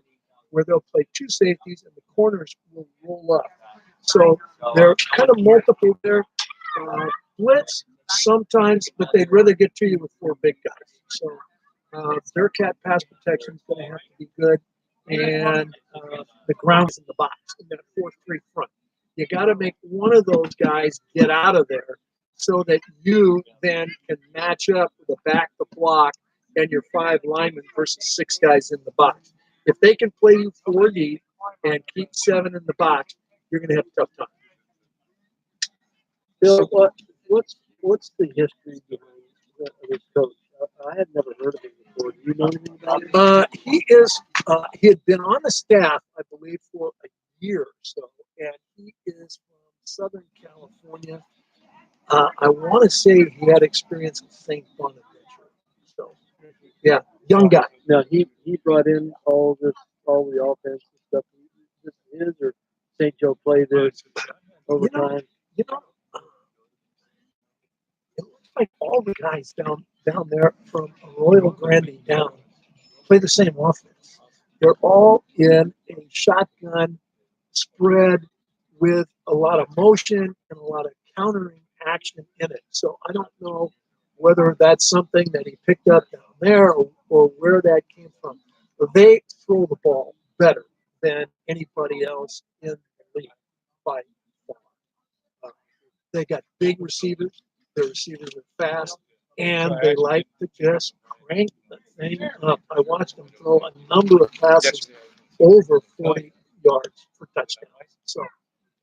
[SPEAKER 4] where they'll play 2 safeties and the corners will roll up. So they're kind of multiple there. Blitz sometimes, but they'd rather get to you with 4 big guys. So Bearcat pass protection is going to have to be good, and the ground's in the box in that 4-3 front. You got to make one of those guys get out of there, so that you then can match up with the back the block and your 5 linemen versus 6 guys in the box. If they can play you 4 deep and keep 7 in the box, you're going to have a tough time.
[SPEAKER 6] Bill, what's the history behind this coach? I had never heard of him before. Do you know anything about him?
[SPEAKER 4] He had been on the staff, I believe, for a year or so, and he is from Southern California. I want to say he had experience with St. Bonaventure. So, yeah, young guy.
[SPEAKER 6] Now he brought in all the offense and stuff. This is his, or St. Joe played this over time.
[SPEAKER 4] It looks like all the guys down there from Arroyo Grande down play the same offense. They're all in a shotgun spread with a lot of motion and a lot of countering action in it. So I don't know whether that's something that he picked up down there or where that came from. But they throw the ball better than anybody else in the league by far. They got big receivers. Their receivers are fast, and they like to just crank the thing up. I watched them throw a number of passes over 40 yards for touchdowns. So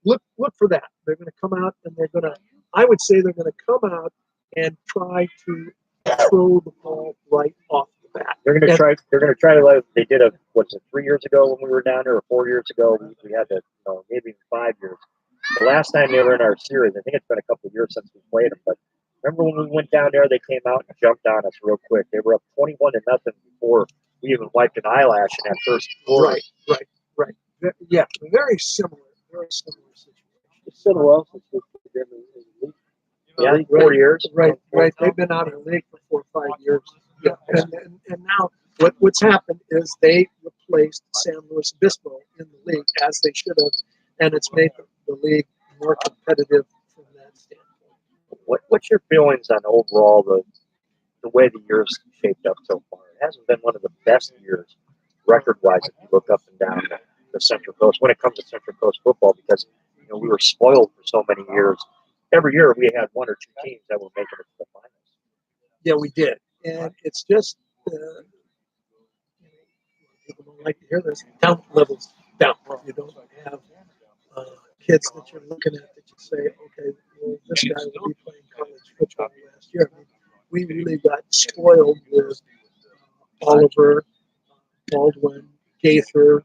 [SPEAKER 4] look for that. They're going to come out and I would say they're going to come out and try to throw the ball right off the bat.
[SPEAKER 2] They're going to try to like they did 3 years ago when we were down there, or 4 years ago. We had to, maybe 5 years. The last time they were in our series, I think it's been a couple of years since we played them. But remember when we went down there, they came out and jumped on us real quick. They were up 21-0 before we even wiped an eyelash in that first quarter.
[SPEAKER 4] Right. Yeah, very similar situation.
[SPEAKER 6] It's been a while since we've been in the league.
[SPEAKER 2] Yeah, 4 years.
[SPEAKER 4] Right. They've been out of the league for 4 or 5 years. Yeah, and now what's happened is they placed San Luis Obispo in the league, as they should have, and it's made the league more competitive from that standpoint.
[SPEAKER 2] What's your feelings on overall the way the year's shaped up so far? It hasn't been one of the best years record-wise if you look up and down the Central Coast when it comes to Central Coast football, because we were spoiled for so many years. Every year we had one or two teams that were making it to the finals.
[SPEAKER 4] Yeah, we did, and it's just people don't like to hear this. Talent levels down. You don't have kids that you're looking at that you say, okay, well, this guy will be playing college football last year. I mean, we really got spoiled with Oliver, Baldwin, Gaither,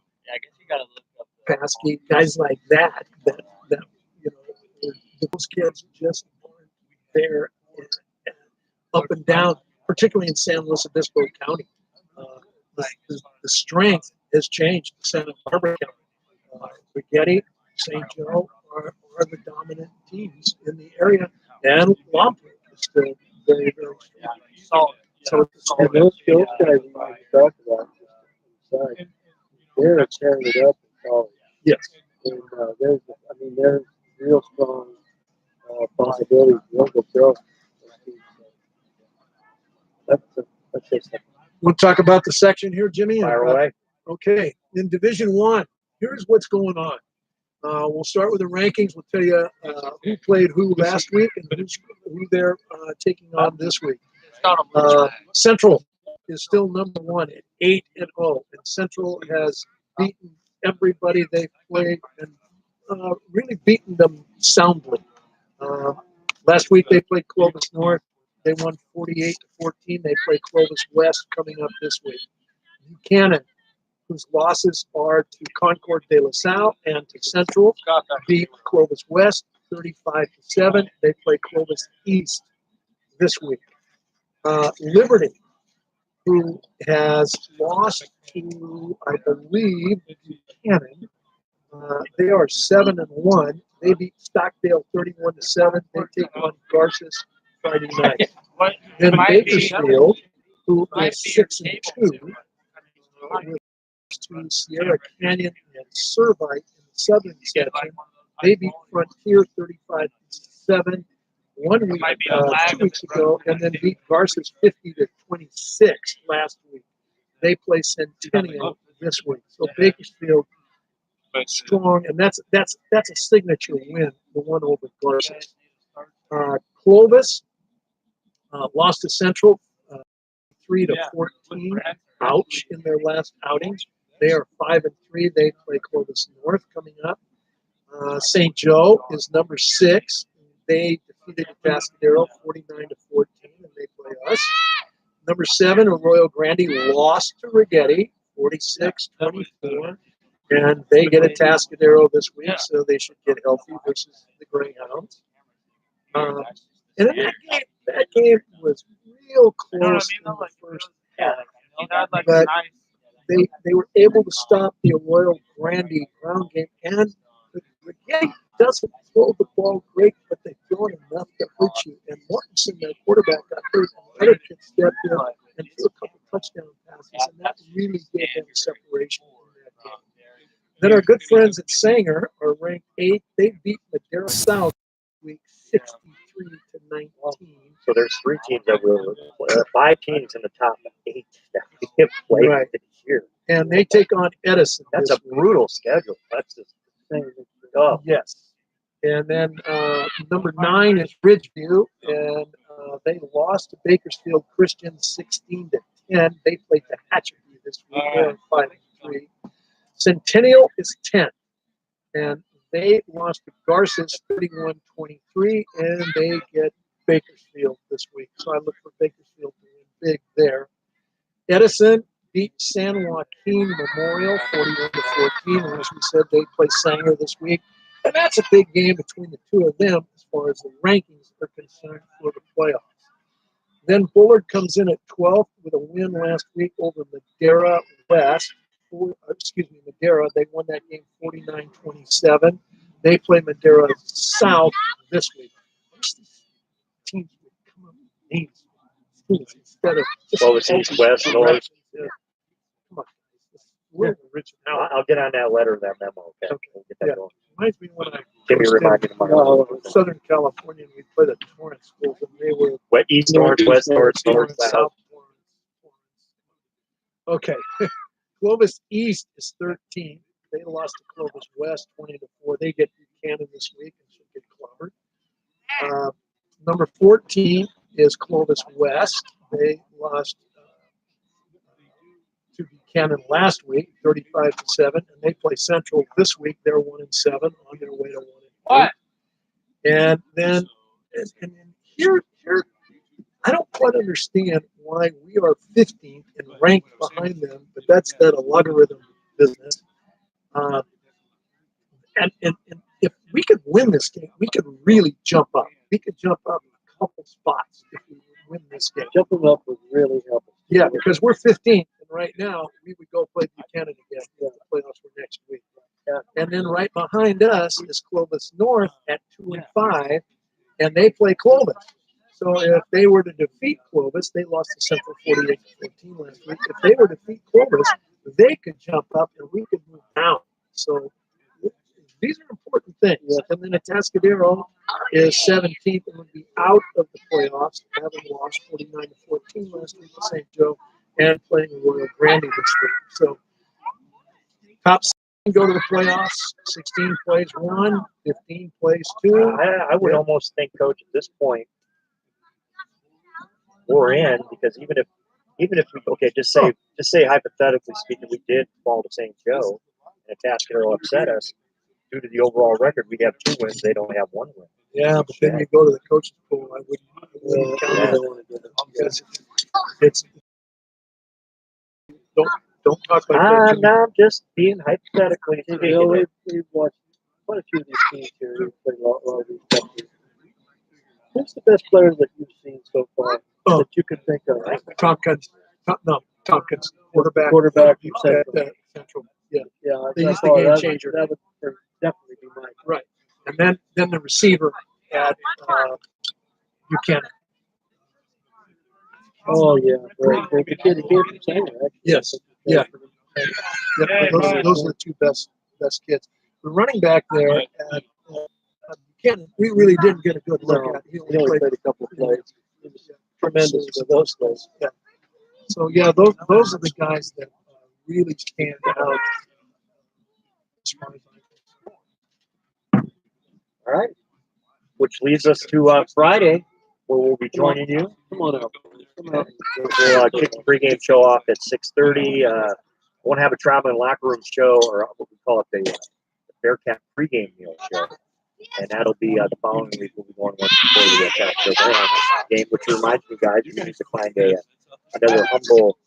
[SPEAKER 4] Paskey, guys like that those kids just weren't there and up and down, particularly in San Luis Obispo County. The strength has changed in Santa Barbara County. Rigetti, St. Joe are the dominant teams in the area, and Lompoc is still very, very strong. So
[SPEAKER 6] And those guys you talked about, inside, they're carrying it up in college.
[SPEAKER 4] yes,
[SPEAKER 6] And there's real strong possibilities. Real good growth. That's just
[SPEAKER 4] we'll talk about the section here, Jimmy.
[SPEAKER 2] Fire away.
[SPEAKER 4] Okay, in Division One, here's what's going on. We'll start with the rankings. We'll tell you who played who last week and who they're taking on this week. Central is still number one at 8-0, and Central has beaten everybody they've played and really beaten them soundly. Last week they played Clovis North. They won 48-14. They play Clovis West coming up this week. Buchanan, whose losses are to Concord de La Salle and to Central, beat Clovis West 35-7. They play Clovis East this week. Liberty, who has lost to, I believe, Buchanan. They are 7-1. They beat Stockdale 31-7. They take on Garces Friday night. Then Bakersfield, who is 6-2, to Sierra Canyon and Servite in the southern section. They beat Frontier 35-7 1 week, 2 weeks ago, and then beat Garces 50-26 last week. They play Centennial this week. So Bakersfield strong, and that's a signature win, the one over Garces. Clovis lost to Central 3-14. Ouch in their last outings. They are 5-3. They play Clovis North coming up. St. Joe is number 6. They defeated Atascadero 49-14, and they play us. Number 7, Arroyo Grande lost to Rigetti 46-24, and they get Atascadero this week, so they should get healthy versus the Greyhounds. And then that game was real close in the first half, but they were able to stop the Arroyo Grande ground game, and Rigetti doesn't throw the ball great, but they throw it enough to hurt you. And Mortensen, their quarterback, got hurt, and the other kid stepped in and threw a couple touchdown passes, and that really gave them separation in that game. Then our good friends at Sanger are ranked 8th. They beat Madera South week 63-19.
[SPEAKER 2] So there's 3 teams that will 5 teams in the top 8 that we have played this year.
[SPEAKER 4] And they take on Edison.
[SPEAKER 2] That's a brutal schedule. That's just
[SPEAKER 4] yes. And then number 9 is Ridgeview, and they lost to Bakersfield Christian 16-10. They played Tehachapi this week. They're 5-3. Centennial is 10th, and they lost to Garces 31-23, and they get Bakersfield this week. So I look for Bakersfield to win big there. Edison beat San Joaquin Memorial 41-14, and as we said, they play Sanger this week. And that's a big game between the two of them as far as the rankings are concerned for the playoffs. Then Bullard comes in at 12th with a win last week over Madera West. Madera. They won that game 49-27. They play Madera South this week. Teams would come up with names instead of
[SPEAKER 2] Clovis East, West, North.
[SPEAKER 4] Come on, we'll reach
[SPEAKER 2] No,
[SPEAKER 4] out.
[SPEAKER 2] I'll get on that letter, that memo. Okay.
[SPEAKER 4] Okay.
[SPEAKER 2] We'll get that
[SPEAKER 4] Yeah.
[SPEAKER 2] going.
[SPEAKER 4] Reminds me when I
[SPEAKER 2] Timmy
[SPEAKER 4] first
[SPEAKER 2] reminded
[SPEAKER 4] did,
[SPEAKER 2] him tomorrow.
[SPEAKER 4] Southern California, and we played at Torrance schools, and they were
[SPEAKER 2] What east, north, west, north,
[SPEAKER 4] Torrance,
[SPEAKER 2] south.
[SPEAKER 4] South Torrance. Okay. Clovis East is 13. They lost to Clovis West 20-4. They get Buchanan this week and should get clobbered. Number 14 is Clovis West. They lost to Buchanan last week, 35-7, and they play Central this week. They're 1-7 on their way to 1-8. And then, and here, I don't quite understand why we are 15th and ranked behind them, but that's that logarithm business. And if we could win this game, we could really jump up. We could jump up a couple spots if we win this game.
[SPEAKER 6] Jumping up would really help us.
[SPEAKER 4] Yeah, because we're 15th, and right now we would go play Buchanan again. The playoffs for next week. And then right behind us is Clovis North at 2-5, and they play Clovis. So if they were to defeat Clovis, they lost to Central 48-14 last week. If they were to defeat Clovis, they could jump up and we could move down. So these are important things. And then Atascadero is 17th and would be out of the playoffs, having lost 49-14 last week to St. Joe and playing Royal Grandy this week. So top 16 go to the playoffs. 16 plays 1, 15 plays 2.
[SPEAKER 2] I would almost think, Coach, at this point, we're in, because even if we just say hypothetically speaking, we did fall to St. Joe and Atascadero upset us, due to the overall record, we have 2 wins. They don't have 1 win.
[SPEAKER 4] Yeah, but then you go to the coach's pool. I wouldn't count it because it's don't talk like that.
[SPEAKER 2] No, I'm just being hypothetically
[SPEAKER 6] You
[SPEAKER 2] speaking.
[SPEAKER 6] know, we've watched quite a few of these teams here. We've played a lot of these teams. Who's the best player that you've seen so far that you can think of?
[SPEAKER 4] Tompkins, quarterback
[SPEAKER 6] Quarterback
[SPEAKER 4] at Central. Yeah,
[SPEAKER 6] Yeah,
[SPEAKER 4] They
[SPEAKER 6] by
[SPEAKER 4] used the
[SPEAKER 6] far,
[SPEAKER 4] game
[SPEAKER 6] that
[SPEAKER 4] changer.
[SPEAKER 6] That would definitely be mine.
[SPEAKER 4] right. And then the receiver at Buchanan.
[SPEAKER 6] Oh yeah, right. The kid who came from Sanger, actually.
[SPEAKER 4] Yes. Yeah. Yep, those are the 2 best kids. The running back there at Buchanan, we really didn't get a good look
[SPEAKER 6] No,
[SPEAKER 4] at. He
[SPEAKER 6] he
[SPEAKER 4] only
[SPEAKER 6] only
[SPEAKER 4] played
[SPEAKER 6] played a couple of plays. He was tremendous for those plays.
[SPEAKER 4] Yeah. So yeah, those are the guys that really stand out. As far as
[SPEAKER 2] All right. Which leads us to Friday, where we'll be joining you.
[SPEAKER 6] Come on out. Come out.
[SPEAKER 2] We'll kick the pregame show off at 6:30. Won't have a travel and locker room show, or what we call it the Bearcat pregame meal show. And that'll be the following week. We'll be going one before the Atascadero game, which reminds me, guys, we need to find another humble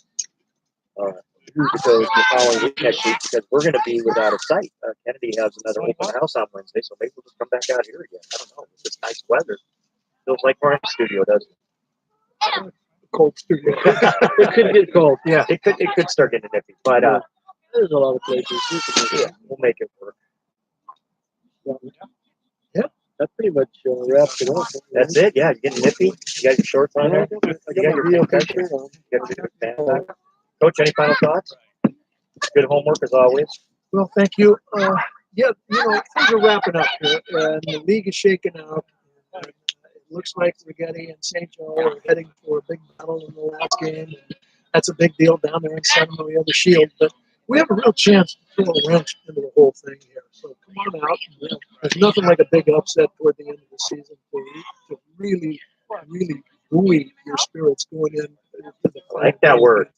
[SPEAKER 2] to the following week next week, because we're going to be without a site. Kennedy has another open house on Wednesday, so maybe we'll just come back out here again. I don't know. It's just nice weather. Feels like we're in the studio, doesn't it?
[SPEAKER 4] cold studio.
[SPEAKER 6] It could get cold.
[SPEAKER 4] Yeah.
[SPEAKER 2] It could start getting nippy, but
[SPEAKER 6] There's a lot of places. You can make it.
[SPEAKER 2] we'll make it work.
[SPEAKER 6] That pretty much wraps it up.
[SPEAKER 2] That's it. Yeah, you getting nippy. You got your shorts on there.
[SPEAKER 6] I got my real picture on.
[SPEAKER 2] You got your pants on. Coach, any final thoughts? Good homework as always.
[SPEAKER 4] Well, thank you. Yeah, things are wrapping up here, and the league is shaking out. It looks like Rigetti and St. Joe are heading for a big battle in the last game. That's a big deal down there in Santa Maria, the Shield. But we have a real chance to throw a wrench into the whole thing here. So come on out. There's nothing like a big upset toward the end of the season to really, really buoy your spirits going in.
[SPEAKER 2] I like that word.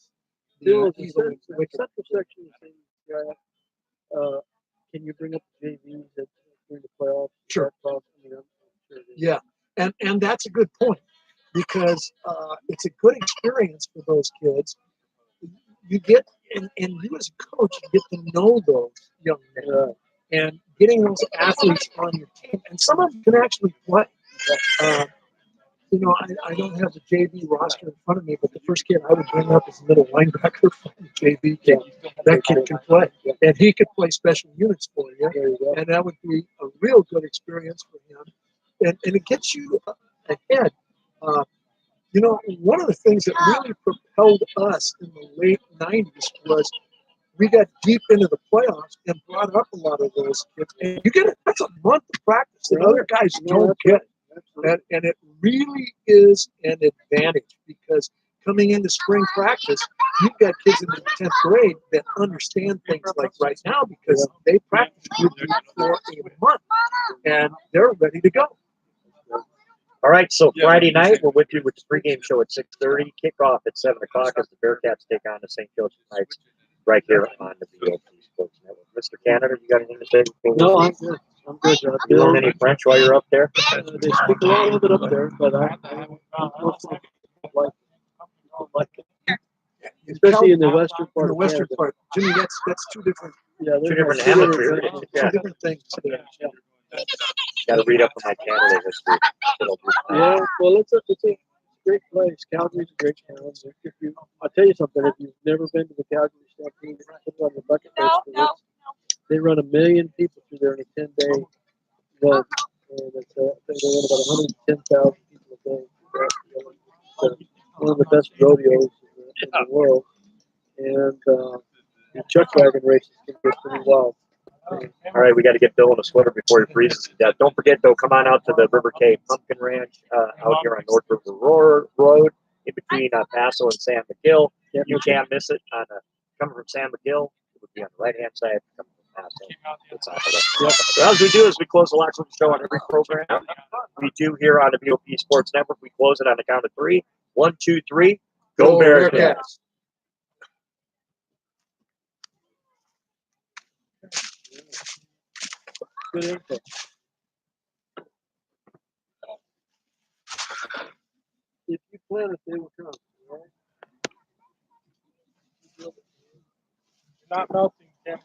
[SPEAKER 6] Bill, is the central section of the draft, can you bring up the JVs during the playoffs?
[SPEAKER 4] Sure.
[SPEAKER 6] Yeah.
[SPEAKER 4] Yeah, and that's a good point, because it's a good experience for those kids. You get, and you as a coach, you get to know those young men, and getting those athletes on your team, and some of them can actually play. I don't have the JV roster in front of me, but the first kid I would bring up is a middle linebacker from the JV kid. That kid can play, and he could play special units for you, and that would be a real good experience for him. And it gets you ahead. One of the things that really propelled us in the late 90s was we got deep into the playoffs and brought up a lot of those kids. And you get it. That's a month of practice that other guys don't get. And it really is an advantage because coming into spring practice, you've got kids in the 10th grade that understand things like right now because they practice with you for a month and they're ready to go.
[SPEAKER 2] All right, so Friday night we're with you with the pregame show at 6:30. Kickoff at 7 o'clock as the Bearcats take on the St. Joseph Knights right here on the BOP Sports Network. Mr. Canada, you got anything to say?
[SPEAKER 6] No, I'm good. I'm good, John.
[SPEAKER 2] You learn any French while you're up there?
[SPEAKER 6] They speak a lot of it up there, but I like it. Especially in the western part
[SPEAKER 4] In the
[SPEAKER 6] of
[SPEAKER 4] western
[SPEAKER 6] Canada.
[SPEAKER 4] part, Jimmy, that's two different
[SPEAKER 2] Two different hemispheres.
[SPEAKER 4] two
[SPEAKER 2] Yeah,
[SPEAKER 4] different things.
[SPEAKER 2] got to read up on my Canada history.
[SPEAKER 6] Yeah, well, it's a great place. Calgary's a great town. If you, I'll tell you something. If you've never been to the Calgary Stampede, put it on your bucket list. They run 1 million people through there in a 10-day run, and it's, I think they run about 110,000 people a day. It's one of the best rodeos in the world, and the chuck wagon races can get pretty wild.
[SPEAKER 2] All right, we got to get Bill in a sweater before he freezes to death. Don't forget, though, come on out to the River Cay Pumpkin Ranch out here on North River Road in between Paso and San Miguel. You can't miss it. Coming from San Miguel, it would be on the right-hand side. Coming from Paso, it's on the left. So as we do is we close the Locker Room Show on every program. We do here on the BOP Sports Network. We close it on the count of 3. 1, 2, 3. Go Bearcats.
[SPEAKER 6] Good info. If you plan it, they will come. Right?
[SPEAKER 3] Not melting, Tim.